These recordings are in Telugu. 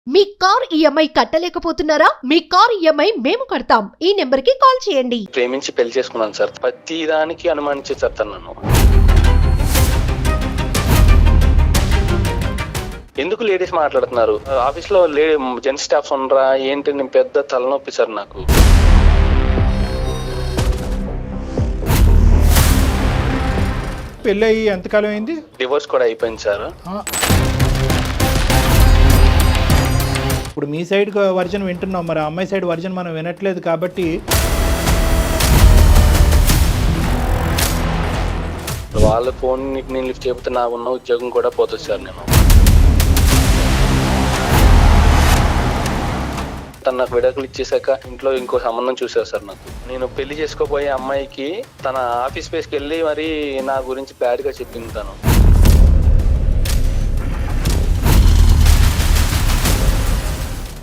మీ కార్ ఈఎంఐ కట్టలేకపోతున్నారా? మీ కార్ ఈఎంఐ మేము కడతాం. ఈ నెంబర్ కి కాల్ చేయండి. ప్రేమించి పెళ్లి చేసుకున్నాను సార్. ప్రతి దానికి అనుమానించేసారు తను నన్ను. ఎందుకు లేడీస్ మాట్లాడుతున్నారు ఆఫీస్ లో? జెంట్స్ స్టాఫ్స్ ఉండరా ఏంటి? నేను పెద్ద తలనొప్పి సార్ నాకు. పెళ్ళి అయ్యి ఎంతకాలం అయింది? డివోర్స్ కూడా అయిపోయింది సార్. ఇప్పుడు మీ సైడ్ వర్జన్ వింటున్నాం, మరి అమ్మాయి సైడ్ వర్జన్ మనం వినట్లేదు కాబట్టి వాళ్ళ ఫోన్ నేను లిఫ్ట్ చేయకపోతే నాకు ఉన్న ఉద్యోగం కూడా పోతుంది సార్. నేను తను నాకు విడాకులు ఇచ్చేసాక ఇంట్లో ఇంకో సంబంధం చూసారు సార్ నాకు. నేను పెళ్లి చేసుకోబోయే అమ్మాయికి తన ఆఫీస్ స్పేస్కి వెళ్ళి మరి నా గురించి బ్యాడ్ గా చెప్పింది తను.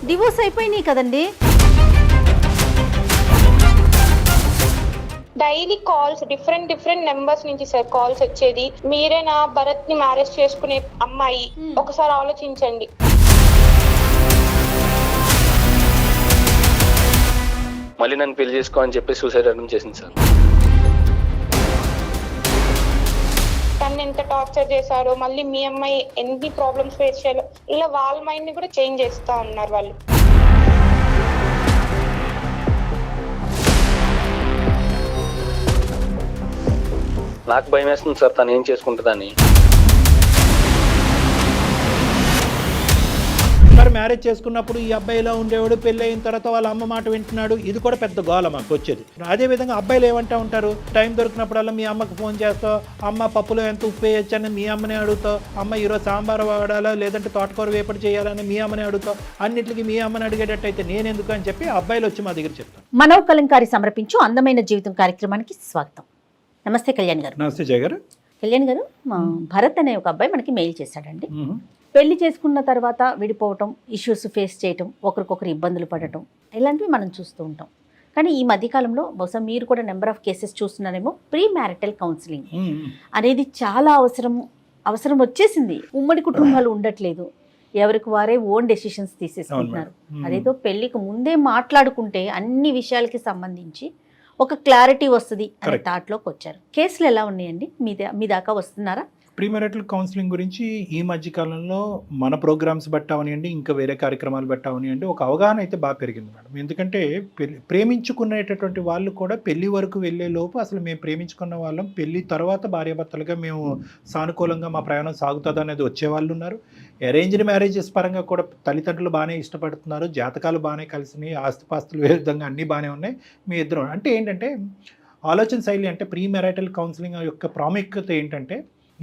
డివోర్స్ అయిపోయినాయి కదండి. డైలీ కాల్స్ డిఫరెంట్ నెంబర్స్ నుంచి సార్ కాల్స్ వచ్చేది. మీరే నా భరత్ ని మ్యారేజ్ చేసుకునే అమ్మాయి, ఒకసారి ఆలోచించండి. మళ్ళీ నన్ను పెళ్లి చేసుకో అని చెప్పి సూసైడ్ అటెంప్ట్ చేసింది సార్. తను ఎంత టార్చర్ చేశారో, మళ్ళీ మీ అమ్మాయి ఎన్ని ప్రాబ్లమ్స్ ఫేస్ చేయాలో, ఇలా వాళ్ళ మైండ్ ని కూడా చేంజ్ చేస్తా ఉన్నారు వాళ్ళు. నాకు భయం వేస్తుంది సార్ తను ఏం చేసుకుంటుందని. మరి మ్యారేజ్ చేసుకున్నప్పుడు ఈ అబ్బాయి ఇలా ఉండేవాడు, పెళ్ళి అయిన తర్వాత వాళ్ళ అమ్మ మాట వింటున్నాడు, ఇది కూడా పెద్ద గోల మాకు వచ్చేది. అదేవిధంగా అబ్బాయిలు ఏమంటా ఉంటారు, టైం దొరికినప్పుడల్లా మీ అమ్మకు ఫోన్ చేస్తావు, అమ్మ పప్పులో ఎంత ఉప్పు వేయచ్చు అని మీ అమ్మని అడుగుతావు, అమ్మ ఈరోజు సాంబార్ వాడాలా లేదంటే తోటకూర వేపడి చేయాలని మీ అమ్మని అడుగుతావు. అన్నింటికి మీ అమ్మని అడిగేటట్టయితే నేనెందుకు అని చెప్పి అబ్బాయిలు వచ్చి మా దగ్గర చెప్తాను. మనో కలంకారి సమర్పించు అందమైన జీవితం కార్యక్రమానికి స్వాగతం. నమస్తే కళ్యాణ్ గారు. నమస్తే జయ గారు. కళ్యాణ్ గారు, మా భరత్ అనే ఒక అబ్బాయి మనకి మెయిల్ చేశాడండి. పెళ్లి చేసుకున్న తర్వాత విడిపోవటం, ఇష్యూస్ ఫేస్ చేయటం, ఒకరికొకరు ఇబ్బందులు పడటం, ఇలాంటివి మనం చూస్తూ ఉంటాం. కానీ ఈ మధ్యకాలంలో బహుశా మీరు కూడా నెంబర్ ఆఫ్ కేసెస్ చూస్తున్నారేమో. ప్రీ మ్యారిటల్ కౌన్సిలింగ్ అనేది చాలా అవసరం వచ్చేసింది. ఉమ్మడి కుటుంబాలు ఉండట్లేదు, ఎవరికి వారే ఓన్ డెసిషన్స్ తీసేసుకుంటున్నారు. అదేదో పెళ్లికి ముందే మాట్లాడుకుంటే అన్ని విషయాలకి సంబంధించి ఒక క్లారిటీ వస్తుంది అనే థాట్లోకి వచ్చారు. కేసులు ఎలా ఉన్నాయండి? మీ దాకా వస్తున్నారా? ప్రీ మ్యారిటల్ కౌన్సిలింగ్ గురించి ఈ మధ్య కాలంలో మన ప్రోగ్రామ్స్ బట్టి అవనివ్వండి, ఇంకా వేరే కార్యక్రమాలు బట్టి అవనివ్వండి, ఒక అవగాహన అయితే బాగా పెరిగింది మేడం. ఎందుకంటే ప్రేమించుకునేటటువంటి వాళ్ళు కూడా పెళ్లి వరకు వెళ్ళే లోపు అసలు మేము ప్రేమించుకున్న వాళ్ళం, పెళ్లి తర్వాత భార్యాభర్తలుగా మేము సానుకూలంగా మా ప్రయాణం సాగుతుంది అనేది వచ్చేవాళ్ళు ఉన్నారు. అరేంజ్డ్ మ్యారేజెస్ పరంగా కూడా తల్లిదండ్రులు బాగానే ఇష్టపడుతున్నారు, జాతకాలు బాగానే కలిసినాయి, ఆస్తిపాస్తులు ఏ విధంగా అన్నీ బాగానే ఉన్నాయి. మీ ఇద్దరు అంటే ఏంటంటే ఆలోచన శైలి అంటే ప్రీ మ్యారిటల్ కౌన్సిలింగ్ యొక్క ప్రాముఖ్యత ఏంటంటే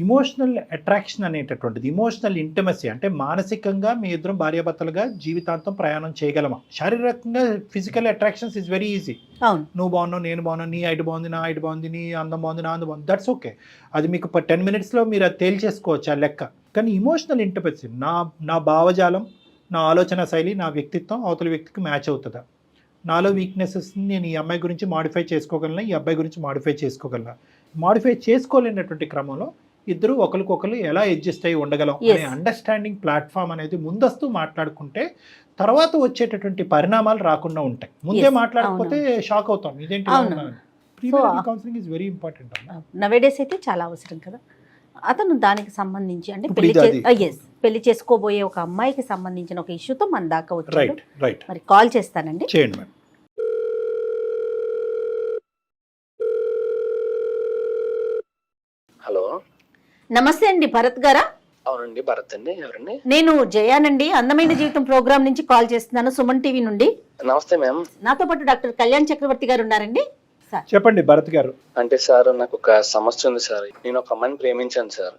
ఇమోషనల్ అట్రాక్షన్ అనేటటువంటిది, ఇమోషనల్ ఇంటిమసీ అంటే మానసికంగా మీ ఇద్దరం భార్యాభర్తలుగా జీవితాంతం ప్రయాణం చేయగలమా. శారీరకంగా physical attractions is very easy. నువ్వు బాగున్నావు, నేను బాగున్నావు, నీ హైట్ బాగుంది, నా హైట్ బాగుంది, నీ అందం బాగుంది, నా అందం బాగుంది, దట్స్ ఓకే. అది మీకు 10 minutesలో మీరు అది తేల్చేసుకోవచ్చు ఆ లెక్క. కానీ ఇమోషనల్ ఇంటిమసీ, నా భావజాలం, నా ఆలోచన శైలి, నా వ్యక్తిత్వం అవతల వ్యక్తికి మ్యాచ్ అవుతుందా, నాలో వీక్నెసెస్ని నేను ఈ అమ్మాయి గురించి మాడిఫై చేసుకోగలనా, ఈ అబ్బాయి గురించి మాడిఫై చేసుకోగలనా. మాడిఫై చేసుకోలేనటువంటి క్రమంలో ఇద్దరు ఒకరికొకరు ఎలా అడ్జస్ట్ అయ్యి ఉండగలం అనే అండర్స్టాండింగ్ ప్లాట్ఫామ్ అనేది ముందస్తు మాట్లాడుకుంటే తర్వాత వచ్చేటటువంటి పరిణామాలు రాకుండా ఉంటాయి. ముందే మాట్లాడకపోతే షాక్ అవుతాం, ఇదేంటి. Counselling is very important. Nowadays అయితే చాలా అవసరం కదా. అతను దానికి సంబంధించి అంటే పెళ్లి చేసుకోబోయే ఒక అమ్మాయికి సంబంధించిన ఒక ఇష్యూతో మన దాకా వచ్చాడు. మరి కాల్ చేస్తానండి, చేయండి మేడం. హలో, నమస్తే అండి, భరత్ గారా? అవునండి, భరత్ అండి. ఎవరండి? నేను జయానండి, అందమైన జీవితం ప్రోగ్రామ్ నుంచి కాల్ చేస్తున్నాను, సుమన్ టీవీ నుండి. నమస్తే మ్యామ్. నాతో పాటు డాక్టర్ కళ్యాణ్ చక్రవర్తి గారు ఉన్నారండి. చెప్పండి భరత్ గారు. అంటే సార్ నాకు ఒక సమస్య ఉంది సార్. నేను ఒక అమ్మాయిని ప్రేమించాను సార్.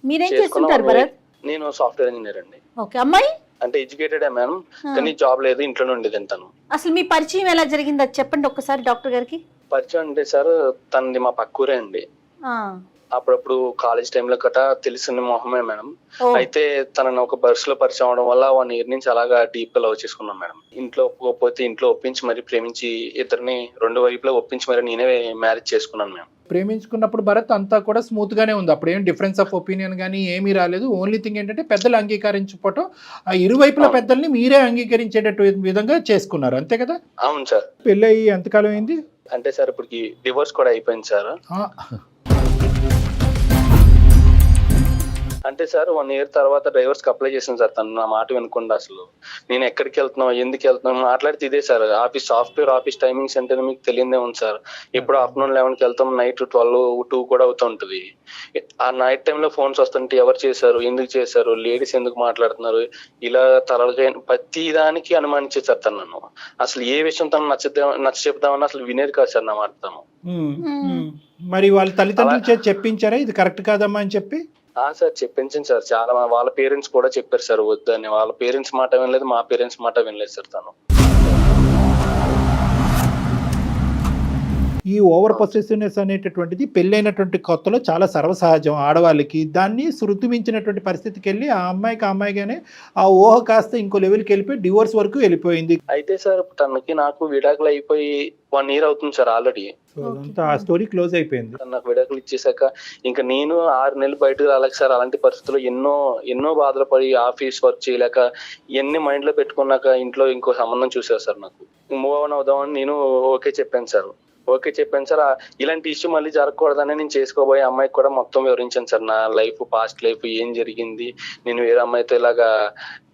మీరేం చేస్తుంటారు భరత్? నేను సాఫ్ట్వేర్ ఇంజనీర్ అండి. ఓకే. అమ్మాయి అంటే ఎడ్యుకేటెడ్ మేడం, కానీ జాబ్ లేదు, ఇంట్లోనే ఉండేది అంటాను. అసలు మీ పరిచయం ఎలా జరిగింది అది చెప్పండి ఒక్కసారి డాక్టర్ గారికి. పరిచయం అంటే సార్ తనది మా పక్కూరే అండి. అప్పుడప్పుడు కాలేజ్ టైంలో గట తెలిసిన మొహమే మేడం. ఓ, అయితే తనని ఒక బస్ లో పరిచయం అవడం వల్ల 1 year నుంచి అలాగా డీప్ గా లవ్ చేసుకున్నాం మేడం. ఇంట్లో ఒప్పుకోకపోతే ఇంట్లో ఒప్పించి మరి ప్రేమించి ఇద్దరిని 2 వైపులా ఒప్పించి మరి నేనే మ్యారేజ్ చేసుకున్నాను మేడం. ప్రేమించుకున్నప్పుడు భరత్ అంతా కూడా స్మూత్ గానే ఉంది, అప్పుడు ఏం డిఫరెన్స్ ఆఫ్ ఒపీనియన్ కానీ ఏమీ రాలేదు. ఓన్లీ థింగ్ ఏంటంటే పెద్దలు అంగీకరించకపోవటం, ఆ ఇరువైపుల పెద్దల్ని మీరే అంగీకరించేటట్టు విధంగా చేసుకున్నారు, అంతే కదా? అవును సార్. పెళ్ళి అయ్యి ఎంతకాలం అయింది? అంటే సార్ ఇప్పటికి డివోర్స్ కూడా అయిపోయింది సార్. ఆ, అంటే సార్ 1 year తర్వాత డైవర్స్ కి అప్లై చేసాను సార్. తను నా మాట వినకుండా అసలు నేను ఎక్కడికి వెళ్తున్నావు ఎందుకు వెళ్తున్నావు మాట్లాడితే ఇదే sir. Office software office timings అంటే మీకు తెలియదే ఉంది సార్. ఎప్పుడు ఆఫ్టర్నూన్ 11కి వెళ్తాం, నైట్ 12-2 కూడా అవుతుంటది. ఆ నైట్ టైంలో ఫోన్స్ వస్తుంటే ఎవరు చేశారు, ఎందుకు చేశారు, లేడీస్ ఎందుకు మాట్లాడుతున్నారు, ఇలా తలగా ప్రతి దానికి అనుమానించే సార్ తను నన్ను. అసలు ఏ విషయం తను నచ్చ చెప్దామని అసలు వినేది కాదు సార్ నా మాట తను. మరి వాళ్ళ తల్లిదండ్రులు చేసి చెప్పించారా ఇది కరెక్ట్ కాదమ్మా అని చెప్పి? సార్ చెప్పించింది సార్ చాలా. వాళ్ళ పేరెంట్స్ కూడా చెప్పారు సార్ వద్దని. వాళ్ళ పేరెంట్స్ మాట వినలేదు, మా పేరెంట్స్ మాట వినలేదు సార్ తను. ఈ ఓవర్ పొసెసివ్నెస్ అనేటటువంటిది పెళ్ళైనటువంటి కొత్తలో చాలా సర్వసహజం ఆడవాళ్ళకి. దాన్ని శృతి మించినటువంటి పరిస్థితికి వెళ్ళి ఆ అమ్మాయిగానే ఆ ఊహ కాస్త ఇంకో లెవెల్కి వెళ్ళిపోయి డివోర్స్ వరకు వెళ్ళిపోయింది. అయితే సార్ తనకి నాకు విడాకులు అయిపోయి 1 year అవుతుంది సార్ ఆల్రెడీ. ఆ స్టోరీ క్లోజ్ అయిపోయింది. నాకు విడాకులు ఇచ్చేసాక ఇంకా నేను 6 నెలలు బయటకు రాలేక సార్. అలాంటి పరిస్థితుల్లో ఎన్నో బాధలు పడి ఆఫీస్ వర్క్ చేయలేక ఎన్ని మైండ్ లో పెట్టుకున్నాక ఇంట్లో ఇంకో సంబంధం చూసారు సార్. నాకు మూవ్ ఆన్ అవుదామని నేను ఓకే చెప్పాను సార్. ఇలాంటి ఇష్యూ మళ్ళీ జరగకూడదని నేను చేసుకోబోయే అమ్మాయికి కూడా మొత్తం వివరించాను సార్. నా లైఫ్, పాస్ట్ లైఫ్ ఏం జరిగింది, నేను వేరే అమ్మాయితో ఇలాగా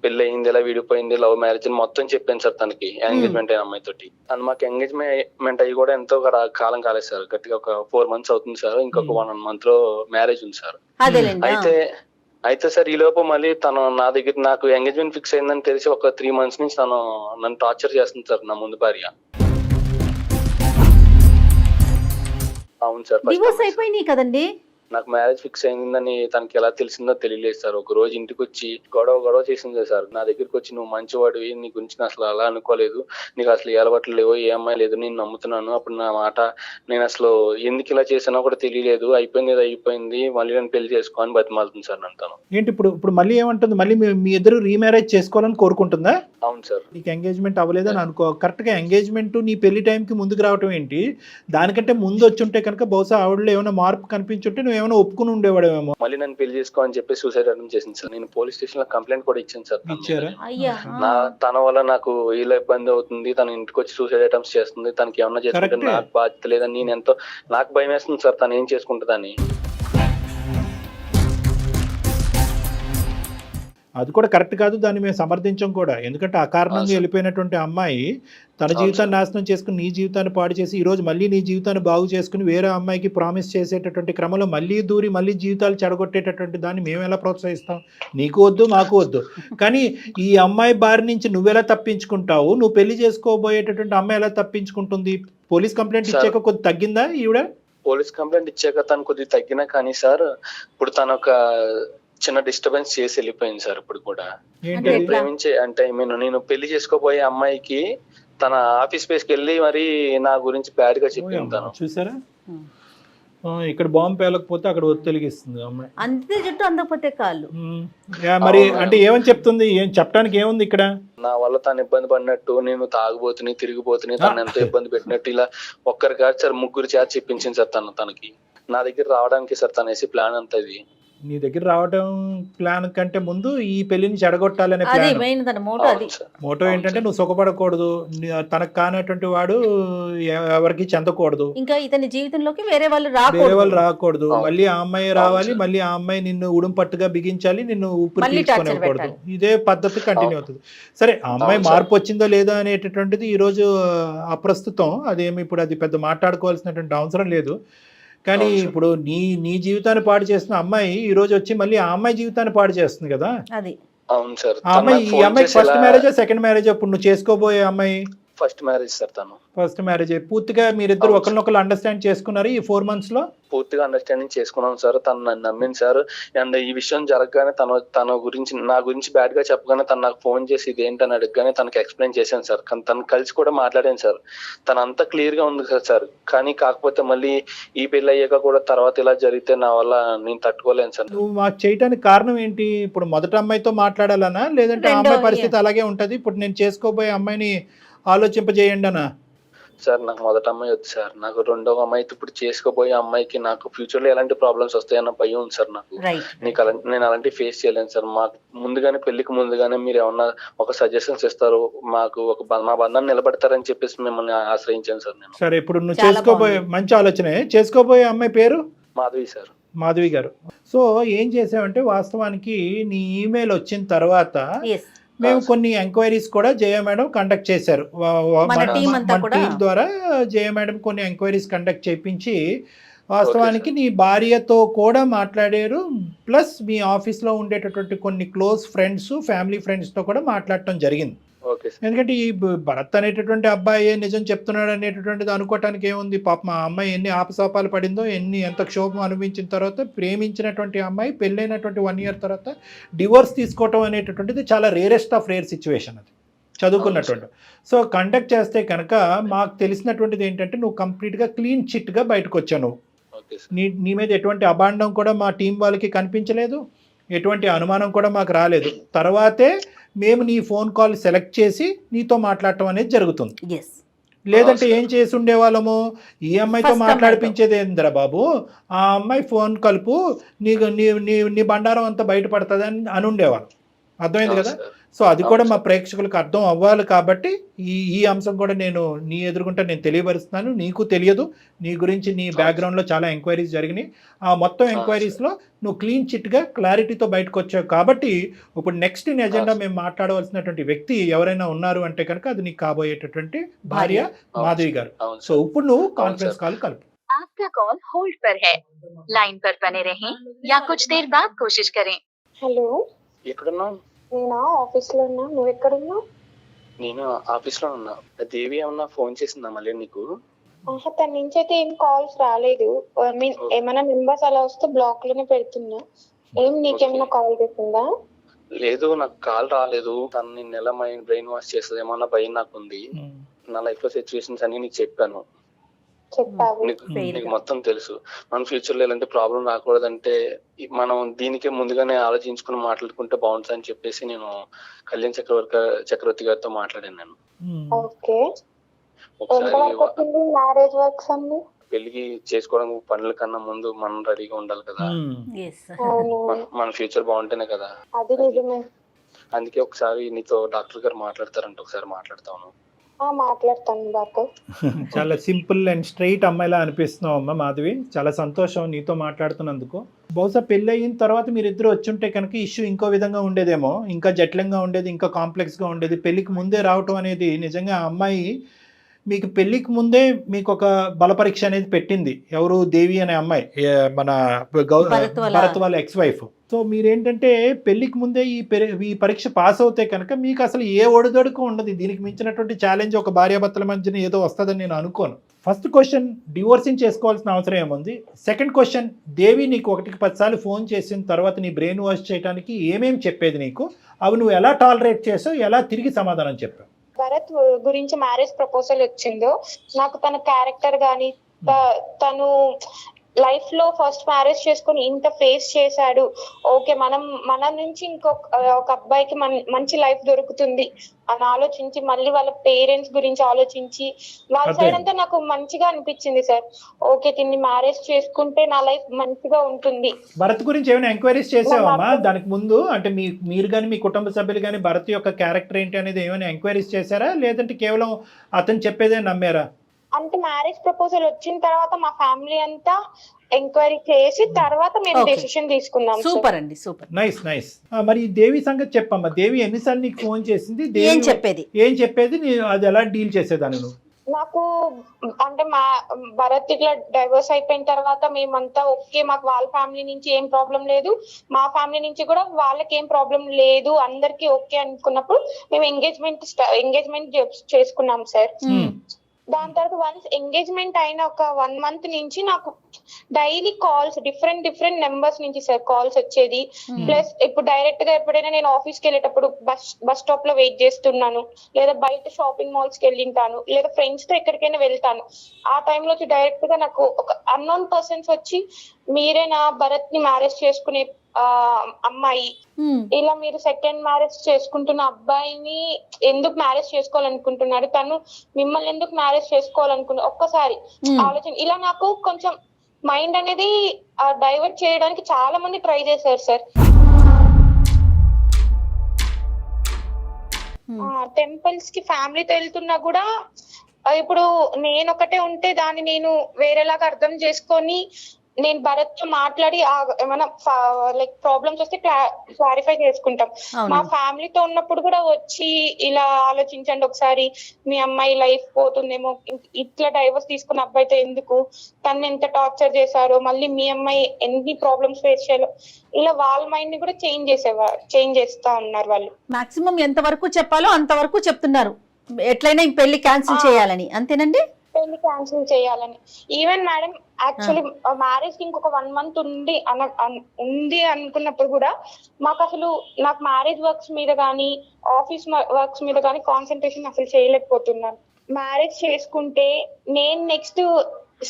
పెళ్లి అయింది, ఇలా విడిపోయింది, లవ్ మ్యారేజ్ అని మొత్తం చెప్పాను సార్ తనకి. ఎంగేజ్మెంట్ అయిన అమ్మాయితోటి. అండ్ మాకు ఎంగేజ్మెంట్ అయ్యి కూడా ఎంతో కాలం కాలేదు సార్. గట్టిగా ఒక 4 months అవుతుంది సార్. ఇంకొక 1 month లో మ్యారేజ్ ఉంది సార్. అయితే సార్ ఈ లోపు మళ్ళీ తను నా దగ్గర నాకు ఎంగేజ్మెంట్ ఫిక్స్ అయిందని తెలిసి ఒక 3 months నుంచి తను నన్ను టార్చర్ చేస్తుంది సార్, నా ముందు భార్య. అవును సార్. డివోర్స్ అయిపోయినాయి కదండి. నాకు మ్యారేజ్ ఫిక్స్ అయిందని తనకి ఎలా తెలిసిందో తెలియలేదు సార్. ఒక రోజు ఇంటికి వచ్చి గొడవ చేసింది సార్. నా దగ్గరికి వచ్చి నువ్వు మంచివాడివి, నీ గురించి అసలు అలా అనుకోలేదు, నీకు అసలు ఏ అలవాట్లు లేవో ఏ అమ్మాయి లేదు, నేను నమ్ముతున్నాను. అప్పుడు నా మాట నేను అసలు ఎందుకు ఇలా చేసానో కూడా తెలియలేదు, అయిపోయింది మళ్ళీ నేను పెళ్లి చేసుకో అని బతిమాలుతుంది సార్ నన్ను తను. ఏంటి ఇప్పుడు మళ్ళీ ఏమంటుంది? మళ్ళీ మీ ఇద్దరు రీమ్యారేజ్ చేసుకోవాలని కోరుకుంటుందా? అవును సార్. నీకు ఎంగేజ్మెంట్ అవ్వలేదని అనుకో, కరెక్ట్గా ఎంగేజ్మెంట్ నీ పెళ్లి టైంకి ముందుకు రావటం ఏంటి? దానికంటే ముందు వచ్చి ఉంటే కనుక బహుశా ఆవిడలో ఏమైనా మార్పు కనిపించుంటే నువ్వు ఏమైనా ఒప్పుకుని ఉండేవాడేమో. మళ్ళీ నన్ను పెళ్లి చేసుకో అని చెప్పి సూసైడ్ అటెంప్ట్ చేసింది సార్. నేను పోలీస్ స్టేషన్ లో కంప్లైంట్ కూడా ఇచ్చాను సార్. ఇచ్చారా? తన వల్ల నాకు ఇలా ఇబ్బంది అవుతుంది, తన ఇంటికి వచ్చి సూసైడ్ అటెంప్ట్స్ చేస్తుంది, తనకి ఏమన్నా చేసుకుంటే నాకు బాధ్యత లేదని నాకు భయం వేస్తుంది సార్ తను ఏం చేసుకుంటుందని. అది కూడా కరెక్ట్ కాదు, దాన్ని మేము సమర్థించం కూడా. ఎందుకంటే అకారణంగా వెళ్ళిపోయినటువంటి అమ్మాయి తన జీవితాన్ని నాశనం చేసుకుని నీ జీవితాన్ని పాడు చేసి ఈరోజు మళ్ళీ నీ జీవితాన్ని బాగు చేసుకుని వేరే అమ్మాయికి ప్రామిస్ చేసేటటువంటి క్రమంలో మళ్ళీ దూరి మళ్ళీ జీవితాలు చెడగొట్టేటటువంటి దాన్ని మేము ఎలా ప్రోత్సహిస్తాం? నీకు వద్దు, మాకు వద్దు. కానీ ఈ అమ్మాయి బారి నుంచి నువ్వెలా తప్పించుకుంటావు? నువ్వు పెళ్లి చేసుకోబోయేటటువంటి అమ్మాయి ఎలా తప్పించుకుంటుంది? పోలీస్ కంప్లైంట్ ఇచ్చాక కొద్ది తగ్గిందా ఈవిడ? పోలీస్ కంప్లైంట్ ఇచ్చాక తను కొద్దిగా తగ్గినా కానీ సార్ ఇప్పుడు తను ఒక చిన్న డిస్టర్బెన్స్ చేసి వెళ్ళిపోయింది సార్. ఇప్పుడు కూడా ప్రేమించే అంటే నేను పెళ్లి చేసుకోబోయే అమ్మాయికి తన ఆఫీస్ స్పేస్ కి వెళ్ళి మరి నా గురించి బ్యాడ్ గా చెప్పింది తను. చూసారా? ఇక్కడ బాంబు పేలకపోతే అక్కడ ఒత్తిలిగిస్తుంది అమ్మాయి. అంతే జుట్టు అందకపోతే కాళ్ళు. మరి అంటే ఏమని చెప్తుంది? ఏం చెప్పడానికి ఏముంది ఇక్కడ? నా వల్ల తను ఇబ్బంది పడినట్టు, నేను తాగుబోతుని తిరిగిపోతుని, తను ఎంతో ఇబ్బంది పెట్టినట్టు, ఇలా ఒక్కరి కాదు సార్ 3 చేత చెప్పించింది సార్ తనకి. నా దగ్గర రావడానికి సార్ తనేసి ప్లాన్ అంతా ఇది. నీ దగ్గర రావడం ప్లాన్ కంటే ముందు ఈ పెళ్లిని చెడగొట్టాలనే ప్లాన్. మోటో ఏంటంటే నువ్వు సుఖపడకూడదు, తనకు కానటువంటి వాడు ఎవరికి చెందకూడదు, ఇంకా ఇతని జీవితంలోకి వేరే వాళ్ళు రాకూడదు. మళ్ళీ ఆ అమ్మాయి రావాలి, మళ్ళీ ఆ అమ్మాయి నిన్ను ఉడుం పట్టుగా బిగించాలి, నిన్ను ఊపిరి పీల్చుకోనివ్వకూడదు. ఇదే పద్ధతి కంటిన్యూ అవుతుంది. సరే, ఆ అమ్మాయి మార్పు వచ్చిందో లేదో అనేటటువంటిది ఈ రోజు అప్రస్తుతం. అదేమి ఇప్పుడు అది పెద్ద మాట్లాడుకోవాల్సినటువంటి అవసరం లేదు. కానీ ఇప్పుడు నీ జీవితాన్ని పాడు చేస్తున్న అమ్మాయి ఈ రోజు వచ్చి మళ్ళీ ఆ అమ్మాయి జీవితాన్ని పాడు చేస్తుంది కదా. అవును సార్. ఈ అమ్మాయి ఫస్ట్ మ్యారేజా సెకండ్ మ్యారేజా ఇప్పుడు నువ్వు చేసుకోబోయే అమ్మాయి? ఫస్ట్ మ్యారేజ్ సార్ తను. ఫస్ట్ మ్యారేజ్ పూర్తిగా మీరిద్దరు ఒకరినొకరు అండర్స్టాండ్ చేసుకున్నారు ఈ 4 months లో? పూర్తిగా అండర్స్టాండింగ్ చేసుకున్నాం సార్. తను నన్ను నమ్మింది సార్. అండ్ ఈ విషయం జరగగానే తన గురించి నా గురించి బ్యాడ్ గా చెప్పగానే తను నాకు ఫోన్ చేసి ఇదేంటని అడగగానే తనకి ఎక్స్ప్లెయిన్ చేశాను సార్. కానీ తను కలిసి కూడా మాట్లాడాను సార్. తను అంతా క్లియర్ గా ఉంది సార్. కానీ కాకపోతే మళ్ళీ ఈ పెళ్లి అయ్యాక కూడా తర్వాత ఇలా జరిగితే నా వల్ల నేను తట్టుకోలేను సార్. నువ్వు మాకు చేయడానికి కారణం ఏంటి? ఇప్పుడు మొదటి అమ్మాయితో మాట్లాడాలనా, లేదంటే ఆ అమ్మాయి పరిస్థితి అలాగే ఉంటది, ఇప్పుడు నేను చేసుకోబోయే అమ్మాయిని ఆలోచింపజేయండి అనా? సార్ నాకు మొదటి అమ్మాయి వద్దు సార్. నాకు రెండవ అమ్మాయి ఇప్పుడు చేసుకోబోయే అమ్మాయికి నాకు ఫ్యూచర్ లో ఎలాంటి ప్రాబ్లమ్స్ వస్తాయన్న భయం ఉంది సార్ నాకు. నేను అలాంటి ఫేస్ చేయలేను సార్. మాకు ముందుగానే పెళ్లికి ముందుగానే మీరు ఏమన్నా ఒక సజెషన్స్ ఇస్తారు, మాకు మా బంధాన్ని నిలబెడతారని చెప్పేసి మిమ్మల్ని ఆశ్రయించాను సార్ నేను. సరే, ఇప్పుడు నువ్వు చేసుకోబోయే మంచి ఆలోచనే. చేసుకోబోయే అమ్మాయి పేరు మాధవి సార్. మాధవి గారు. సో ఏం చేసావంటే, వాస్తవానికి నీ ఈమెయిల్ వచ్చిన తర్వాత మేము కొన్ని ఎంక్వైరీస్ కూడా జయ మేడం కండక్ట్ చేశారు. మన టీం ద్వారా జయ మేడం కొన్ని ఎంక్వైరీస్ కండక్ట్ చేయించి వాస్తవానికి నీ భార్యతో కూడా మాట్లాడారు. ప్లస్ మీ ఆఫీస్లో ఉండేటటువంటి కొన్ని క్లోజ్ ఫ్రెండ్స్, ఫ్యామిలీ ఫ్రెండ్స్తో కూడా మాట్లాడటం జరిగింది. ఎందుకంటే ఈ భరత్ అనేటటువంటి అబ్బాయి నిజం చెప్తున్నాడు అనేటటువంటిది అనుకోవటానికి ఏముంది? పాప మా అమ్మాయి ఎన్ని ఆపసోపాలు పడిందో, ఎంత క్షోభం అనుభవించిన తర్వాత ప్రేమించినటువంటి అమ్మాయి పెళ్ళైనటువంటి 1 year తర్వాత డివోర్స్ తీసుకోవటం అనేటటువంటిది చాలా రేరెస్ట్ ఆఫ్ రేర్ సిచ్యువేషన్. అది చదువుకున్నటువంటి. సో కండక్ట్ చేస్తే కనుక మాకు తెలిసినటువంటిది ఏంటంటే, నువ్వు కంప్లీట్గా క్లీన్ చిట్గా బయటకు వచ్చావు. నువ్వు నీ మీద ఎటువంటి అభాండం కూడా మా టీం వాళ్ళకి కనిపించలేదు, ఎటువంటి అనుమానం కూడా మాకు రాలేదు. తర్వాతే మేము నీ ఫోన్ కాల్ సెలెక్ట్ చేసి నీతో మాట్లాడటం అనేది జరుగుతుంది. లేదంటే ఏం చేసి ఉండేవాళ్ళము, ఈ అమ్మాయితో మాట్లాడిపించేది ఏందిరా బాబు, ఆ అమ్మాయి ఫోన్ కలుపు, నీ బండారం అంతా బయటపడుతుంది అని ఉండేవాళ్ళం. అర్థమైంది కదా? సో అది కూడా మా ప్రేక్షకులకు అర్థం అవ్వాలి కాబట్టి ఈ అంశం కూడా నేను నీ ఎదుర్కొంటే నేను తెలియపరుస్తున్నాను. నీకు తెలియదు, నీ గురించి నీ బ్యాక్గ్రౌండ్లో చాలా ఎంక్వైరీస్ జరిగినాయి. ఆ మొత్తం ఎంక్వైరీస్లో నువ్వు క్లీన్ చిట్గా క్లారిటీతో బయటకు వచ్చావు. కాబట్టి ఇప్పుడు నెక్స్ట్ ఇన్ ఎజెండా మేము మాట్లాడవలసినటువంటి వ్యక్తి ఎవరైనా ఉన్నారు అంటే కనుక అది నీకు కాబోయేటటువంటి భార్య మాధవి గారు. సో ఇప్పుడు నువ్వు కాన్ఫరెన్స్ కాల్ కలుపు. आपका कॉल होल्ड पर है, लाइन पर बने रहें या कुछ देर बाद कोशिश करें. హలో, ఎక్కడున్నావు? నేనా ఆఫీస్ లో ఉన్నా. నువ్వు ఎక్కడున్నావు? నేను ఆఫీస్ లో ఉన్నా. దేవి ఏమన్నా ఫోన్ చేసిందా మళ్ళీ నీకు? తన నుంచి అయితే ఏం కాల్స్ రాలేదు. ఐ మీన్ ఏమైనా నెంబర్స్ అలా వస్తే బ్లాక్ లోనే పెడుతున్నా. నీకేమైనా కాల్ చేసిందా? లేదు, నాకు కాల్ రాలేదు. తను నిన్న ఎలా బ్రెయిన్ వాష్ చేస్తుందేమో అన్న భయం నాకుంది. నా లైఫ్ లో సిచ్యువేషన్స్ అన్ని నీకు చెప్పాను. నీకు మొత్తం తెలుసు. మన ఫ్యూచర్ లో ఎలాంటి ప్రాబ్లం రాకూడదంటే మనం దీనికే ముందుగానే ఆలోచించుకుని మాట్లాడుకుంటే బాగుంటుంది అని చెప్పేసి నేను కళ్యాణ్ చక్రవర్తి గారితో మాట్లాడాను. నేను ఒకసారి పెళ్లికి చేసుకోవడానికి పనుల కన్నా ముందు మనం రెడీగా ఉండాలి కదా. మన ఫ్యూచర్ బాగుంటేనే కదా. అందుకే ఒకసారి నీతో డాక్టర్ గారు మాట్లాడతారంటే ఒకసారి మాట్లాడతాను. చాలా సింపుల్ అండ్ స్ట్రైట్ అమ్మాయిలా అనిపిస్తున్నావు అమ్మ మాధవి. చాలా సంతోషం నీతో మాట్లాడుతున్నందుకు. బహుశా పెళ్ళి అయిన తర్వాత మీరిద్దరు వచ్చుంటే కనుక ఇష్యూ ఇంకో విధంగా ఉండేదేమో, ఇంకా జటిలంగా ఉండేది, ఇంకా కాంప్లెక్స్గా ఉండేది. పెళ్ళికి ముందే రావటం అనేది నిజంగా ఆ అమ్మాయి మీకు పెళ్ళికి ముందే మీకు ఒక బలపరీక్ష అనేది పెట్టింది. ఎవరు? దేవి అనే అమ్మాయి, మన భరత్ వాళ్ళ ఎక్స్ వైఫ్. సో మీరేంటంటే పెళ్ళికి ముందే ఈ పరీక్ష పాస్ అవుతే కనుక మీకు అసలు ఏ ఒడిదొడుకు ఉండదు. దీనికి మించినటువంటి ఛాలెంజ్ ఒక భార్యాభర్తల మధ్యన ఏదో వస్తుందని నేను అనుకోను. ఫస్ట్ క్వశ్చన్, డివోర్సింగ్ చేసుకోవాల్సిన అవసరం ఏముంది? సెకండ్ క్వశ్చన్, దేవి నీకు 1కి 10 సార్లు ఫోన్ చేసిన తర్వాత నీ బ్రెయిన్ వాష్ చేయడానికి ఏమేమి చెప్పేది నీకు, అవి నువ్వు ఎలా టాలరేట్ చేసావు, ఎలా తిరిగి సమాధానం చెప్పావు? భరత్ గురించి మ్యారేజ్ ప్రపోజల్ వచ్చిందో నాకు తన క్యారెక్టర్ గానీ, తను లైఫ్ లో ఫస్ట్ మ్యారేజ్ చేసుకుని ఇంత ఫేస్ చేశాడు, ఓకే మన నుంచి ఒక అబ్బాయికి మంచి లైఫ్ దొరుకుతుంది అని ఆలోచించి, మళ్ళీ వాళ్ళ పేరెంట్స్ గురించి ఆలోచించి, వాళ్ళ సైడ్ అంతా నాకు మంచిగా అనిపించింది సార్. ఓకే, దీన్ని మ్యారేజ్ చేసుకుంటే నా లైఫ్ మంచిగా ఉంటుంది. భరత్ గురించి ఏమైనా ఎంక్వైరీస్ చేసావమ్మా దానికి ముందు? అంటే మీరు కానీ మీ కుటుంబ సభ్యులు కానీ భరత్ యొక్క క్యారెక్టర్ ఏంటి అనేది ఏమైనా ఎంక్వైరీస్ చేశారా, లేదంటే కేవలం అతను చెప్పేదే నమ్మారా? అంటే మ్యారేజ్ ప్రపోజల్ వచ్చిన తర్వాత మా ఫ్యామిలీ అంతా ఎంక్వైరీ చేసి తర్వాత మేము డెసిషన్ తీసుకున్నాం. సూపర్ అండి, సూపర్, నైస్ నైస్. మరి దేవి సంగతి చెప్పమ్మా. దేవి ఎన్నిసార్లు నీకు ఫోన్ చేసింది? ఏం చెప్పేది అది ఎలా డీల్ చేసేదాన్ని నువ్వు? నాకు అంటే మా భరత్ ఇట్లా డైవర్స్ అయిపోయిన తర్వాత మేమంతా ఓకే, మాకు వాళ్ళ ఫ్యామిలీ నుంచి ఏం ప్రాబ్లం లేదు, మా ఫ్యామిలీ నుంచి కూడా వాళ్ళకి ఏం ప్రాబ్లం లేదు, అందరికి ఓకే అనుకున్నప్పుడు మేము ఎంగేజ్మెంట్ చేసుకున్నాం సార్. దాని తర్వాత వన్స్ ఎంగేజ్మెంట్ అయిన ఒక 1 month నుంచి నాకు డైలీ కాల్స్ డిఫరెంట్ నెంబర్స్ నుంచి సార్ కాల్స్ వచ్చేది. ప్లస్ ఇప్పుడు డైరెక్ట్ గా ఎప్పుడైనా నేను ఆఫీస్ కి వెళ్ళేటప్పుడు బస్ స్టాప్ లో వెయిట్ చేస్తున్నాను, లేదా బయట షాపింగ్ మాల్స్ కి వెళ్ళింటాను, లేదా ఫ్రెండ్స్ తో ఎక్కడికైనా వెళ్తాను, ఆ టైంలో వచ్చి డైరెక్ట్ గా నాకు ఒక అన్నోన్ పర్సన్స్ వచ్చి మీరే నా భరత్ ని మ్యారేజ్ చేసుకునే అమ్మాయి, ఇలా మీరు సెకండ్ మ్యారేజ్ చేసుకుంటున్న అబ్బాయిని ఎందుకు మ్యారేజ్ చేసుకోవాలనుకుంటున్నారు, తను మిమ్మల్ని ఎందుకు మ్యారేజ్ చేసుకోవాలనుకున్నారు, ఒక్కసారి ఆలోచన. ఇలా నాకు కొంచెం మైండ్ అనేది డైవర్ట్ చేయడానికి చాలా మంది ట్రై చేశారు సార్. టెంపుల్స్ కి ఫ్యామిలీతో వెళ్తున్నా కూడా ఇప్పుడు నేను ఒకటే ఉంటే దాన్ని నేను వేరేలాగా అర్థం చేసుకొని నేను భరత్ తో మాట్లాడి ఏమైనా లైక్ ప్రాబ్లమ్స్ వస్తే క్లారిఫై చేసుకుంటాం. మా ఫ్యామిలీతో ఉన్నప్పుడు కూడా వచ్చి ఇలా ఆలోచించండి ఒకసారి, మీ అమ్మాయి లైఫ్ పోతుందేమో, ఇట్లా డైవర్స్ తీసుకున్న అబ్బాయితో ఎందుకు, తను ఎంత టార్చర్ చేశారో, మళ్ళీ మీ అమ్మాయి ఎన్ని ప్రాబ్లమ్స్ ఫేస్ చేయాలో, ఇలా వాళ్ళ మైండ్ ని కూడా చేంజ్ చేస్తా ఉన్నారు వాళ్ళు. మాక్సిమం ఎంత వరకు చెప్పాలో అంతవరకు చెప్తున్నారు, ఎట్లయినా ఈ పెళ్లి క్యాన్సిల్ చేయాలని, అంతేనండి? పెళ్లి క్యాన్సిల్ చేయాలని. ఈవెన్ మేడం యాక్చువల్లీ మ్యారేజ్ కి ఇంకొక 1 month ఉంది అనుకున్నప్పుడు కూడా మాకు అసలు నాకు మ్యారేజ్ వర్క్స్ మీద కానీ ఆఫీస్ వర్క్స్ మీద కానీ కాన్సన్ట్రేషన్ అసలు చేయలేకపోతున్నాను. మ్యారేజ్ చేసుకుంటే నేను నెక్స్ట్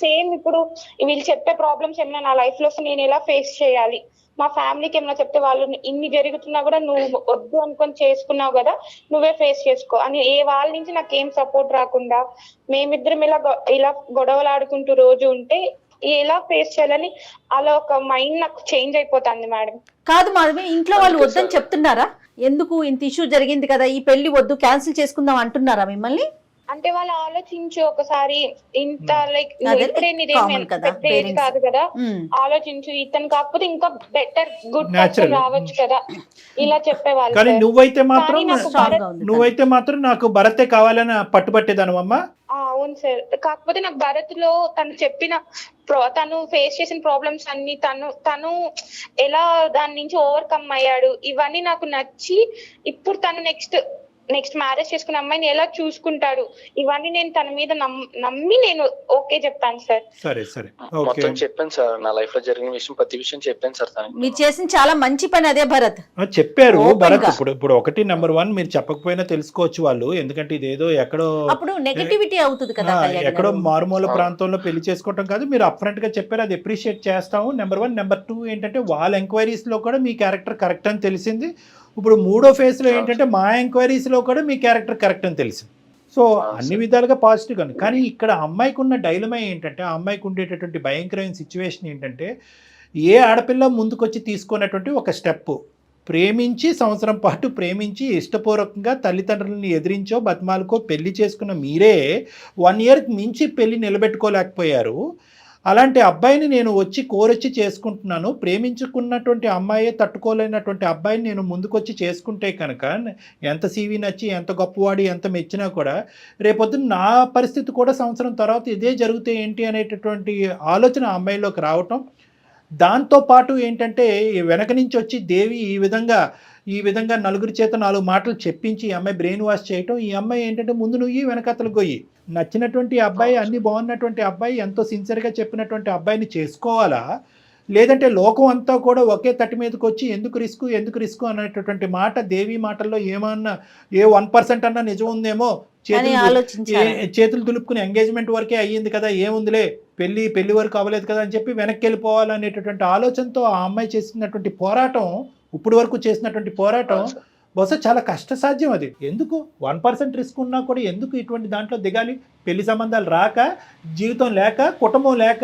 సేమ్ ఇప్పుడు వీళ్ళు చెప్పే ప్రాబ్లమ్స్ ఏమైనా నా లైఫ్ లో నేను ఎలా ఫేస్ చేయాలి, మా ఫ్యామిలీకి ఏమైనా చెప్తే వాళ్ళు ఇన్ని జరుగుతున్నా కూడా నువ్వు వద్దు అనుకొని చేసుకున్నావు కదా, నువ్వే ఫేస్ చేసుకో అని వాళ్ళ నుంచి నాకు ఏం సపోర్ట్ రాకుండా మేమిద్దరం ఇలా గొడవలాడుకుంటూ రోజు ఉంటే ఎలా ఫేస్ చేయాలని అలా ఒక మైండ్ నాకు చేంజ్ అయిపోతుంది మేడం. కాదు మాధవి, ఇంట్లో వాళ్ళు వద్దని చెప్తున్నారా? ఎందుకు ఇంత ఇష్యూ జరిగింది కదా, ఈ పెళ్లి వద్దు క్యాన్సిల్ చేసుకుందాం అంటున్నారా మిమ్మల్ని? అంటే వాళ్ళు ఆలోచించు ఒకసారి, ఇంత లైక్ ఇప్పుడే నీదేమి కాదు కదా, ఆలోచించు, ఇతను కాకపోతే ఇంకా బెటర్ గుడ్ పర్సన్ రావచ్చు కదా, ఇలా చెప్పేవాళ్ళు. కానీ నువ్వైతే మాత్రం నాకు భరతే కావాలని పట్టుబట్టేదానమ్మా. అవును సార్. కాకపోతే నాకు భరత్ లో తను ఫేస్ చేసిన ప్రాబ్లమ్స్ అన్ని తను ఎలా దాని నుంచి ఓవర్కమ్ అయ్యాడు, ఇవన్నీ నాకు నచ్చి ఇప్పుడు తను నెక్స్ట్ మ్యారేజ్ చేసుకున్న అమ్మాయిని ఎలా చూసుకుంటాడు, ఇవన్నీ నేను తన మీద నమ్మి నేను ఓకే చెప్తాను సార్. సరే సరే, మొత్తం చెప్పాను సార్, నా లైఫ్ లో జరిగిన విషయం ప్రతి విషయం చెప్పాను సార్. మీరు చేసిన చాలా మంచి పని అదే భరత్. చెప్పారు భరత్. ఇప్పుడు ఒకటి నెంబర్ 1 మీరు చెప్పకపోయినా తెలుసుకోవచ్చు వాళ్ళు, ఎందుకంటే ఇదేదో ఎక్కడో అప్పుడు నెగటివిటీ అవుతుంది కదా, ఎక్కడో మారుమూల ప్రాంతంలో పెళ్లి చేసుకోవటం కాదు, మీరు అప్ఫ్రంట్ గా చెప్పారు, అది అప్రిషియేట్ చేస్తాము. నెంబర్ 1. నెంబర్ 2 ఏంటంటే వాళ్ళ ఎంక్వైరీస్ లో కూడా మీ క్యారెక్టర్ కరెక్ట్ అని తెలిసింది. ఇప్పుడు 3వ ఫేజ్లో ఏంటంటే మా ఎంక్వైరీస్లో కూడా మీ క్యారెక్టర్ కరెక్ట్ అని తెలిసింది. సో అన్ని విధాలుగా పాజిటివ్ అని. కానీ ఇక్కడ అమ్మాయికి ఉన్న డైలమా ఏంటంటే, ఆ అమ్మాయికి ఉండేటటువంటి భయంకరమైన సిచ్యువేషన్ ఏంటంటే, ఏ ఆడపిల్ల ముందుకొచ్చి తీసుకున్నటువంటి ఒక స్టెప్, ప్రేమించి సంవత్సరం పాటు ప్రేమించి ఇష్టపూర్వకంగా తల్లిదండ్రులని ఎదిరించో బతిమాలకో పెళ్లి చేసుకున్న మీరే 1 yearకి మించి పెళ్లి నిలబెట్టుకోలేకపోయారు. అలాంటి అబ్బాయిని నేను కోరొచ్చి చేసుకుంటున్నాను, ప్రేమించుకున్నటువంటి అమ్మాయే తట్టుకోలేనటువంటి అబ్బాయిని నేను ముందుకొచ్చి చేసుకుంటే కనుక ఎంత సీవీ నచ్చి ఎంత గొప్పవాడి ఎంత మెచ్చినా కూడా రేపొద్దున నా పరిస్థితి కూడా సంవత్సరం తర్వాత ఇదే జరిగితే ఏంటి అనేటటువంటి ఆలోచన ఆ అమ్మాయిలోకి రావటం. దాంతోపాటు ఏంటంటే వెనక నుంచి వచ్చి దేవి ఈ విధంగా నలుగురి చేత 4 మాటలు చెప్పించి ఈ అమ్మాయి బ్రెయిన్ వాష్ చేయటం. ఈ అమ్మాయి ఏంటంటే ముందు నువ్వు వెనకతలు గొయ్యి, నచ్చినటువంటి అబ్బాయి, అన్ని బాగున్నటువంటి అబ్బాయి, ఎంతో సిన్సియర్గా చెప్పినటువంటి అబ్బాయిని చేసుకోవాలా, లేదంటే లోకం అంతా కూడా ఒకే తట్టి మీదకి వచ్చి ఎందుకు రిస్క్ అనేటటువంటి మాట దేవి మాటల్లో ఏమన్నా 1% అన్నా నిజం ఉందేమో, చేతులు దులుపుకుని ఎంగేజ్మెంట్ వరకే అయ్యింది కదా, ఏముందిలే పెళ్లి వరకు అవ్వలేదు కదా అని చెప్పి వెనక్కి వెళ్ళిపోవాలనేటటువంటి ఆలోచనతో ఆ అమ్మాయి చేసినటువంటి పోరాటం, ఇప్పుడు వరకు చేసినటువంటి పోరాటం బహుశా చాలా కష్టసాధ్యం. అది ఎందుకు 1% రిస్క్ ఉన్నా కూడా ఎందుకు ఇటువంటి దాంట్లో దిగాలి? పెళ్లి సంబంధాలు రాక, జీవితం లేక, కుటుంబం లేక,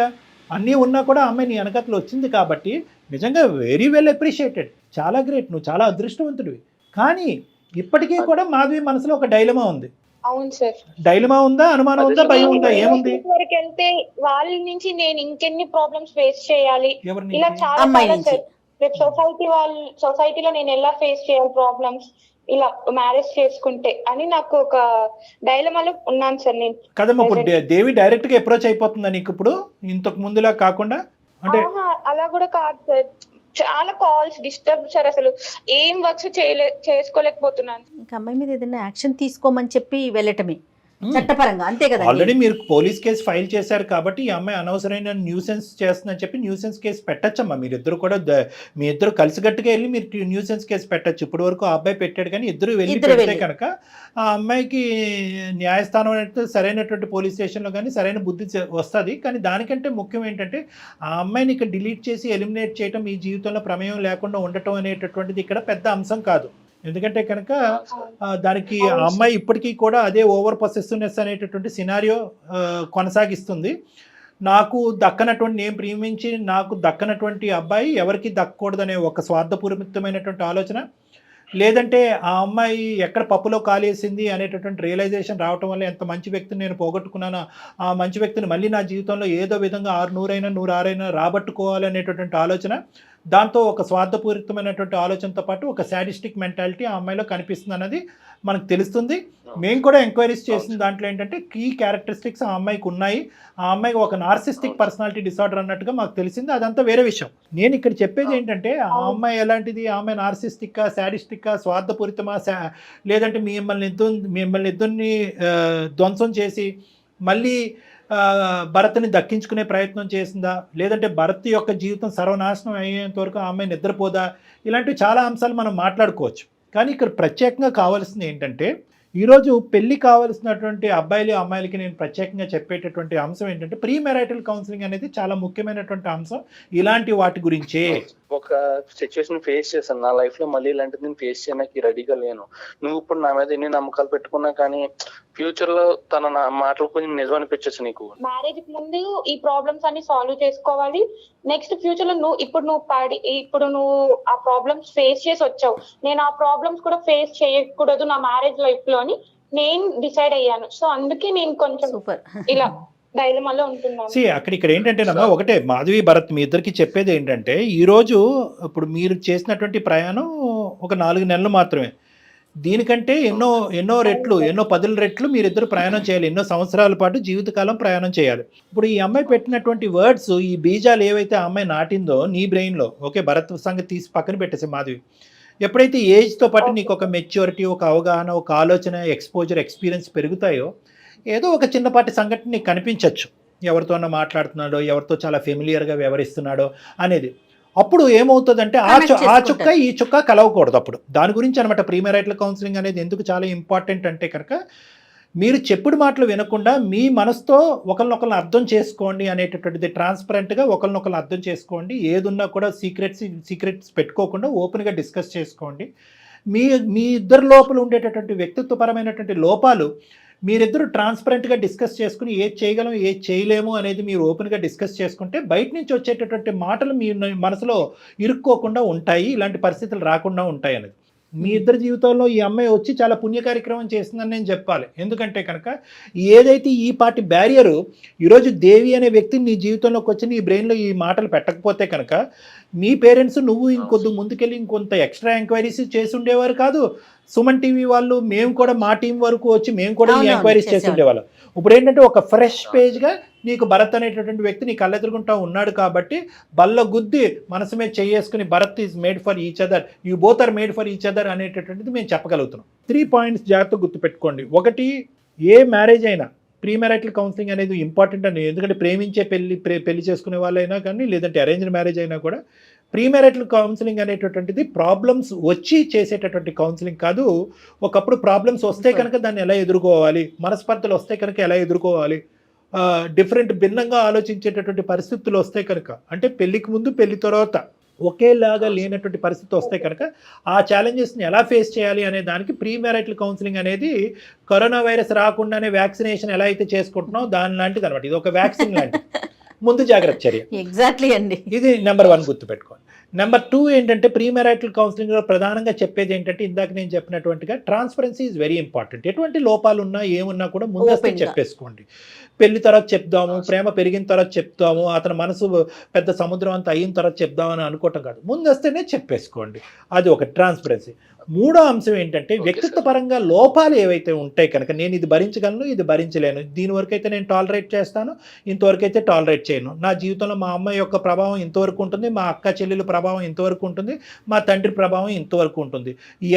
అన్నీ ఉన్నా కూడా అమ్మాయి నీ వెనకతలు వచ్చింది కాబట్టి నిజంగా వెరీ వెల్ అప్రిషియేటెడ్, చాలా గ్రేట్, నువ్వు చాలా అదృష్టవంతుడివి. కానీ ఇప్పటికీ కూడా మాధవి మనసులో ఒక డైలమా ఉంది. అవును సార్. డైలమా ఉందా, అనుమానం ఉందా, భయం ఉందా, ఏముంది? వరకు వెళ్తే వాళ్ళ నుంచి నేను ఇంకెన్ని ప్రాబ్లమ్స్ ఫేస్ చేయాలి, ఇలా చాలా సార్. రేపు సొసైటీలో నేను ఎలా ఫేస్ చేయాలి ప్రాబ్లమ్స్, ఇలా మ్యారేజ్ చేసుకుంటే అని నాకు ఒక డైలమాలో ఉన్నాను సార్ నేను. కదమ్మా, ఇప్పుడు దేవి డైరెక్ట్గా అప్రోచ్ అయిపోతుందా నీకు ఇప్పుడు ఇంతకు ముందులా కాకుండా? అంటే అలా కూడా కాదు సార్, చాలా కాల్స్ డిస్టర్బ్ సార్, అసలు ఏం వర్క్స్ చేసుకోలేకపోతున్నాను. ఇంకా అమ్మాయి మీద ఏదైనా యాక్షన్ తీసుకోమని చెప్పి వెళ్ళటమే చట్టపరంగా, అంతే కదా. ఆల్రెడీ మీరు పోలీస్ కేసు ఫైల్ చేశారు కాబట్టి ఈ అమ్మాయి అనవసరమైన న్యూసెన్స్ చేస్తుందని చెప్పి న్యూసెన్స్ కేసు పెట్టచ్చమ్మా. మీరిద్దరు కూడా మీ ఇద్దరు కలిసిగట్టుగా వెళ్ళి మీరు న్యూసెన్స్ కేసు పెట్టచ్చు. ఇప్పటి వరకు ఆ అబ్బాయి పెట్టాడు, కానీ ఇద్దరు వెళ్ళి పెడితే కనుక ఆ అమ్మాయికి న్యాయస్థానం అనేది సరైనటువంటి పోలీస్ స్టేషన్లో కానీ సరైన బుద్ధి వస్తుంది. కానీ దానికంటే ముఖ్యం ఏంటంటే ఆ అమ్మాయిని ఇక్కడ డిలీట్ చేసి ఎలిమినేట్ చేయడం, ఈ జీవితంలో ప్రమేయం లేకుండా ఉండటం అనేటటువంటిది ఇక్కడ పెద్ద అంశం కాదు. ఎందుకంటే కనుక దానికి ఆ అమ్మాయి ఇప్పటికీ కూడా అదే ఓవర్ పొసెసివ్నెస్ అనేటటువంటి సినారియో కొనసాగిస్తుంది. నాకు దక్కనటువంటి, నేను ప్రేమించి నాకు దక్కనటువంటి అబ్బాయి ఎవరికి దక్కకూడదనే ఒక స్వార్థపూరితమైనటువంటి ఆలోచన, లేదంటే ఆ అమ్మాయి ఎక్కడ పప్పులో కాలేసింది అనేటటువంటి రియలైజేషన్ రావటం వల్ల ఎంత మంచి వ్యక్తిని నేను పోగొట్టుకున్నానో ఆ మంచి వ్యక్తిని మళ్ళీ నా జీవితంలో ఏదో విధంగా 100 రాబట్టుకోవాలి అనేటటువంటి ఆలోచన, దాంతో ఒక స్వార్థపూరితమైనటువంటి ఆలోచనతో పాటు ఒక శాడిస్టిక్ మెంటాలిటీ ఆ అమ్మాయిలో కనిపిస్తుంది అన్నది మనకు తెలుస్తుంది. మేము కూడా ఎంక్వైరీస్ చేసిన దాంట్లో ఏంటంటే కీ క్యారెక్టరిస్టిక్స్ ఆ అమ్మాయికి ఉన్నాయి. ఆ అమ్మాయికి ఒక నార్సిస్టిక్ పర్సనాలిటీ డిసార్డర్ అన్నట్టుగా మాకు తెలిసింది. అదంతా వేరే విషయం. నేను ఇక్కడ చెప్పేది ఏంటంటే ఆ అమ్మాయి ఎలాంటిది, ఆ అమ్మాయి నార్సిస్టిక్కా, శాడిస్టిక్కా, స్వార్థపూరితమా, లేదంటే మిమ్మల్ని ఇద్దరిని ధ్వంసం చేసి మళ్ళీ భరత్ని దక్కించుకునే ప్రయత్నం చేసిందా, లేదంటే భరత్ యొక్క జీవితం సర్వనాశనం అయ్యేంత వరకు ఆ అమ్మాయి నిద్రపోదా, ఇలాంటివి చాలా అంశాలు మనం మాట్లాడుకోవచ్చు. కానీ ఇక్కడ ప్రత్యేకంగా కావాల్సింది ఏంటంటే ఈరోజు పెళ్లి కావాల్సినటువంటి అబ్బాయిలు అమ్మాయిలకి నేను ప్రత్యేకంగా చెప్పేటటువంటి అంశం ఏంటంటే ప్రీ మ్యారిటల్ కౌన్సిలింగ్ అనేది చాలా ముఖ్యమైనటువంటి అంశం. ఇలాంటి వాటి గురించే ఒక సిచ్యువేషన్ ఫేస్ చేశాను నా లైఫ్ లో, మళ్ళీ ఇలాంటిది నేను ఫేస్ చేయడానికి రెడీగా లేను. నువ్వు ఇప్పుడు నా మీద ఎన్ని నమ్మకాలు పెట్టుకున్నా కానీ ఫ్యూచర్ లో తన నా మాటలు కొంచెం నిజం అనిపించచ్చు నీకు. మ్యారేజ్ కి ముందు ఈ ప్రాబ్లమ్స్ అన్ని సాల్వ్ చేసుకోవాలి. నెక్స్ట్ ఫ్యూచర్ లో ఇప్పుడు నువ్వు ఆ ప్రాబ్లమ్స్ ఫేస్ చేసి వచ్చావు, నేను ఆ ప్రాబ్లమ్స్ కూడా ఫేస్ చేయకూడదు నా మ్యారేజ్ లైఫ్ లో అని నేను డిసైడ్ అయ్యాను. సో అందుకే నేను కొంచెం ఇలా డైలమాలో ఉంటున్నాను. ఇక్కడ ఏంటంటేనమ్మా, ఒకటే మాధవి భరత్ మీ ఇద్దరికి చెప్పేది ఏంటంటే ఈరోజు ఇప్పుడు మీరు చేసినటువంటి ప్రయాణం ఒక 4 నెలలు మాత్రమే. దీనికంటే ఎన్నో 10 రెట్లు మీరిద్దరు ప్రయాణం చేయాలి. ఎన్నో సంవత్సరాల పాటు జీవితకాలం ప్రయాణం చేయాలి. ఇప్పుడు ఈ అమ్మాయి పెట్టినటువంటి వర్డ్స్, ఈ బీజాలు ఏవైతే ఆ అమ్మాయి నాటిందో నీ బ్రెయిన్లో, ఓకే భరత్ సంగతి తీసి పక్కన పెట్టేసి మాధవి, ఎప్పుడైతే ఏజ్తో పాటు నీకు ఒక మెచ్యూరిటీ, ఒక అవగాహన, ఒక ఆలోచన, ఎక్స్పోజర్, ఎక్స్పీరియన్స్ పెరుగుతాయో ఏదో ఒక చిన్నపాటి సంఘటన నీకు కనిపించవచ్చు. ఎవరితోనో మాట్లాడుతున్నాడో, ఎవరితో చాలా ఫెమిలియర్గా వ్యవహరిస్తున్నాడో అనేది. అప్పుడు ఏమవుతుందంటే ఆ చుక్క ఈ చుక్క కలవకూడదు. అప్పుడు దాని గురించి అనమాట ప్రీ మ్యారిటల్ కౌన్సిలింగ్ అనేది ఎందుకు చాలా ఇంపార్టెంట్ అంటే కనుక మీరు చెప్పుడు మాటలు వినకుండా మీ మనసుతో ఒకరినొకరిని అర్థం చేసుకోండి అనేటటువంటిది, ట్రాన్స్పరెంట్గా ఒకరినొకరిని అర్థం చేసుకోండి. ఏదున్నా కూడా సీక్రెట్స్ పెట్టుకోకుండా ఓపెన్గా డిస్కస్ చేసుకోండి. మీ ఇద్దరి లోపల ఉండేటటువంటి వ్యక్తిత్వపరమైనటువంటి లోపాలు మీరిద్దరు ట్రాన్స్పరెంట్గా డిస్కస్ చేసుకుని ఏది చేయగలం ఏది చేయలేము అనేది మీరు ఓపెన్గా డిస్కస్ చేసుకుంటే బయట నుంచి వచ్చేటటువంటి మాటలు మీ మనసులో ఇరుక్కోకుండా ఉంటాయి, ఇలాంటి పరిస్థితులు రాకుండా ఉంటాయి అనేది. మీ ఇద్దరి జీవితంలో ఈ అమ్మాయి వచ్చి చాలా పుణ్య కార్యక్రమం చేస్తుందని నేను చెప్పాలి. ఎందుకంటే కనుక ఏదైతే ఈ పార్టీ బ్యారియరు ఈరోజు దేవి అనే వ్యక్తిని నీ జీవితంలోకి వచ్చి నీ బ్రెయిన్లో ఈ మాటలు పెట్టకపోతే కనుక మీ పేరెంట్స్ నువ్వు ఇంకొద్ది ముందుకెళ్ళి ఇంకొంత ఎక్స్ట్రా ఎంక్వైరీస్ చేసి ఉండేవారు కాదు. సుమన్ టీవీ వాళ్ళు మేము కూడా మా టీం వరకు వచ్చి మేము కూడా ఈ ఎంక్వైరీస్ చేసి ఉండేవాళ్ళం. ఇప్పుడు ఏంటంటే ఒక ఫ్రెష్ పేజ్గా నీకు భరత్ అనేటటువంటి వ్యక్తి నీ కళ్ళెదురుగుంటా ఉన్నాడు కాబట్టి బల్ల గుద్ది మనసు మీద చేసుకుని Bharat is made for each other, you both are made for each other అనేటటువంటిది మేము చెప్పగలుగుతున్నాం. 3 పాయింట్స్ జాగ్రత్తగా గుర్తుపెట్టుకోండి. ఒకటి, ఏ మ్యారేజ్ అయినా ప్రీ మ్యారిటల్ కౌన్సిలింగ్ అనేది ఇంపార్టెంట్ అని. ఎందుకంటే ప్రేమించే పెళ్లి చేసుకునే వాళ్ళైనా కానీ లేదంటే అరేంజ్డ్ మ్యారేజ్ అయినా కూడా ప్రీ మ్యారిటల్ కౌన్సిలింగ్ అనేటటువంటిది ప్రాబ్లమ్స్ వచ్చి చేసేటటువంటి కౌన్సిలింగ్ కాదు. ఒకప్పుడు ప్రాబ్లమ్స్ వస్తే కనుక దాన్ని ఎలా ఎదుర్కోవాలి, మనస్పర్ధలు వస్తే కనుక ఎలా ఎదుర్కోవాలి, భిన్నంగా ఆలోచించేటటువంటి పరిస్థితులు వస్తే కనుక, అంటే పెళ్లికి ముందు పెళ్లి తర్వాత ఒకేలాగా లేనటువంటి పరిస్థితి వస్తే కనుక ఆ ఛాలెంజెస్ని ఎలా ఫేస్ చేయాలి అనే దానికి ప్రీ మ్యారిటల్ కౌన్సిలింగ్ అనేది కరోనా వైరస్ రాకుండానే వ్యాక్సినేషన్ ఎలా అయితే చేసుకుంటున్నాం దాని లాంటిది అనమాట. ఇది ఒక వ్యాక్సిన్ లాంటిది, ముందు జాగ్రత్త చర్య. ఎగ్జాక్ట్లీ అండి, ఇది నెంబర్ 1 గుర్తుపెట్టుకోండి. నెంబర్ 2 ఏంటంటే ప్రీ మ్యారిటల్ కౌన్సిలింగ్లో ప్రధానంగా చెప్పేది ఏంటంటే ఇందాక నేను చెప్పినటువంటిగా ట్రాన్స్పరెన్సీ ఈజ్ వెరీ ఇంపార్టెంట్. ఎటువంటి లోపాలు ఉన్నా ఏమున్నా కూడా ముందస్తు చెప్పేసుకోండి. పెళ్లి తర్వాత చెప్దాము, ప్రేమ పెరిగిన తర్వాత చెప్తాము, అతని మనసు పెద్ద సముద్రం అంతా అయిన తర్వాత చెప్దామని అనుకోవటం కాదు, ముందస్తేనే చెప్పేసుకోండి. అది ఒక ట్రాన్స్పరెన్సీ. మూడో అంశం ఏంటంటే Okay, వ్యక్తిత్వ sir. పరంగా లోపాలు ఏవైతే ఉంటాయి కనుక నేను ఇది భరించగలను ఇది భరించలేను, దీని వరకు అయితే నేను టాలరేట్ చేస్తాను, ఇంతవరకు అయితే టాలరేట్ చేయను, నా జీవితంలో మా అమ్మ యొక్క ప్రభావం ఇంతవరకు ఉంటుంది, మా అక్క చెల్లెల ప్రభావం ఇంతవరకు ఉంటుంది, మా తండ్రి ప్రభావం ఇంతవరకు ఉంటుంది.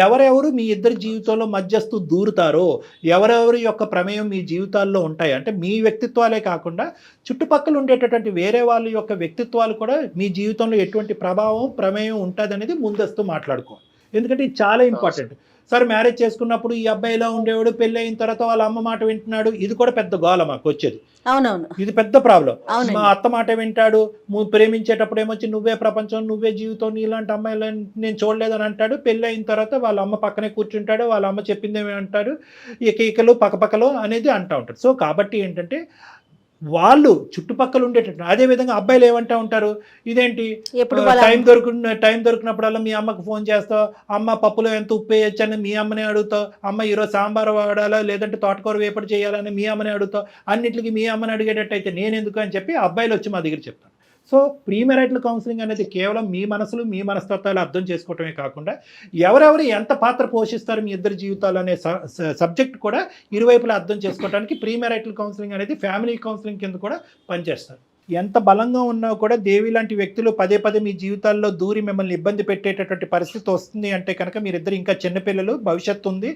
ఎవరెవరు మీ ఇద్దరి జీవితంలో మధ్యస్థు దూరుతారో, ఎవరెవరి యొక్క ప్రమేయం మీ జీవితాల్లో ఉంటాయి అంటే మీ వ్యక్తిత్వాలే కాకుండా చుట్టుపక్కల ఉండేటటువంటి వేరే వాళ్ళ యొక్క వ్యక్తిత్వాలు కూడా మీ జీవితంలో ఎటువంటి ప్రభావం ప్రమేయం ఉంటుంది అనేది ముందస్తు మాట్లాడుకోవాలి. ఎందుకంటే ఇది చాలా ఇంపార్టెంట్. సార్ మ్యారేజ్ చేసుకున్నప్పుడు ఈ అబ్బాయి ఇలా ఉండేవాడు, పెళ్ళి అయిన తర్వాత వాళ్ళ అమ్మ మాట వింటున్నాడు, ఇది కూడా పెద్ద గోల మాకు వచ్చేది. అవునవును. ఇది పెద్ద ప్రాబ్లం. అవునండి. మా అత్త మాట వింటాడు, ప్రేమించేటప్పుడు ఏమొచ్చి నువ్వే ప్రపంచం, నువ్వే జీవితం, నీలాంటి అమ్మాయిలు నేను చూడలేదని అంటాడు. పెళ్ళి అయిన తర్వాత వాళ్ళ అమ్మ పక్కనే కూర్చుంటాడు, వాళ్ళ అమ్మ చెప్పిందేమి అంటాడు, ఈకలు పక్కపక్కలో అనేది అంటూ ఉంటాడు. సో కాబట్టి ఏంటంటే వాళ్ళు చుట్టుపక్కల ఉండేటట్టు. అదేవిధంగా అబ్బాయిలు ఏమంటా ఉంటారు, ఇదేంటి ఎప్పుడు టైం దొరికినప్పుడల్లా మీ అమ్మకు ఫోన్ చేస్తావు, అమ్మ పప్పులో ఎంత ఉప్పు వేయచ్చు అని మీ అమ్మని అడుగుతావు, అమ్మ ఈరోజు సాంబార్ వాడాలా లేదంటే తోటకూర వేపడి చేయాలని మీ అమ్మని అడుగుతావు, అన్నింటికి మీ అమ్మని అడిగేటట్టు అయితే నేను ఎందుకు అని చెప్పి అబ్బాయిలు వచ్చి మా దగ్గర చెప్తాను. సో ప్రీమెరైటల్ కౌన్సిలింగ్ అనేది కేవలం మీ మనసులు మీ మనస్తత్వాలు అర్థం చేసుకోవటమే కాకుండా ఎవరెవరు ఎంత పాత్ర పోషిస్తారు మీ ఇద్దరి జీవితాలు అనే సబ్జెక్ట్ కూడా ఇరువైపులా అర్థం చేసుకోవడానికి ప్రీమెరైటల్ కౌన్సిలింగ్ అనేది ఫ్యామిలీ కౌన్సిలింగ్ కింద కూడా పనిచేస్తారు. ఎంత బలంగా ఉన్నా కూడా దేవి లాంటి వ్యక్తులు పదే పదే మీ జీవితాల్లో దూరి మిమ్మల్ని ఇబ్బంది పెట్టేటటువంటి పరిస్థితి వస్తుంది అంటే కనుక మీరిద్దరు ఇంకా చిన్నపిల్లలు, భవిష్యత్తు ఉంది.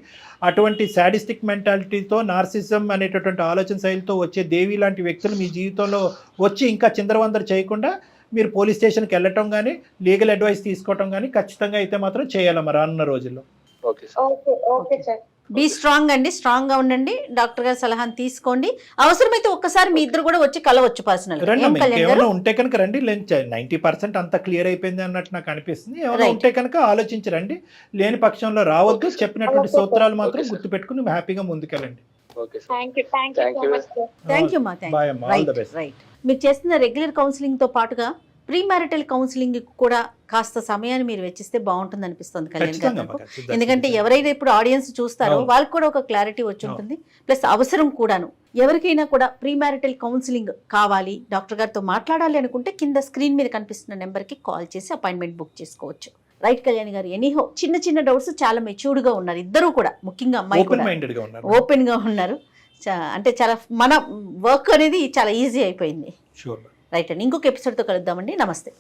అటువంటి సాడిస్టిక్ మెంటాలిటీతో, నార్సిజం అనేటటువంటి ఆలోచన శైలితో వచ్చే దేవి లాంటి వ్యక్తులు మీ జీవితంలో వచ్చి ఇంకా చిందరవందర చేయకుండా మీరు పోలీస్ స్టేషన్కి వెళ్ళటం కానీ లీగల్ అడ్వైస్ తీసుకోవటం కానీ ఖచ్చితంగా అయితే మాత్రం చేయాలమ్మా రానున్న రోజుల్లో. Okay sir. Okay okay sir. Be strong అండి, స్ట్రాంగ్గా ఉండండి, డాక్టర్ గారి సలహాను తీసుకోండి. అవసరమైతే ఒక్కసారి మీ ఇద్దరు కూడా వచ్చి కలవచ్చు పర్సనల్. రండి ఏమైనా ఉంటే కనుక రండి. 90% అంతా క్లియర్ అయిపోయింది అన్నట్టు నాకు అనిపిస్తుంది. ఏమైనా ఉంటే కనుక ఆలోచించి రండి, లేని పక్షంలో రావద్దు. చెప్పినటువంటి సూత్రాలు మాత్రం గుర్తుపెట్టుకుని హ్యాపీగా ముందుకెళ్ళండి. Okay sir. Thank you so much sir. Thank you మా, Bye అమ్మా. All the best. రైట్. మీరు చేస్తున్న రెగ్యులర్ కౌన్సిలింగ్తో పాటుగా ప్రీ మ్యారిటల్ కౌన్సిలింగ్ కూడా కాస్త సమయాన్ని మీరు వెచ్చిస్తే బాగుంటుంది అనిపిస్తుంది కళ్యాణ్ గారు నాకు. ఎందుకంటే ఎవరైనా ఇప్పుడు ఆడియన్స్ చూస్తారో వాళ్ళకి కూడా ఒక క్లారిటీ వచ్చి ఉంటుంది, ప్లస్ అవసరం కూడాను. ఎవరికైనా కూడా ప్రీ మ్యారిటల్ కౌన్సిలింగ్ కావాలి, డాక్టర్ గారితో మాట్లాడాలి అనుకుంటే కింద స్క్రీన్ మీద కనిపిస్తున్న నెంబర్కి కాల్ చేసి అపాయింట్మెంట్ బుక్ చేసుకోవచ్చు. రైట్ కళ్యాణ్ గారు, ఎనీహో చిన్న డౌట్స్ చాలా మెచ్యూర్డ్ గా ఉన్నారు ఇద్దరు కూడా, ముఖ్యంగా అమ్మాయి కూడా ఓపెన్ గా ఉన్నారు. అంటే చాలా మన వర్క్ అనేది చాలా ఈజీ అయిపోయింది. రైట్ అండి, ఇంకొక ఎపిసోడ్తో కలుద్దామండి. నమస్తే.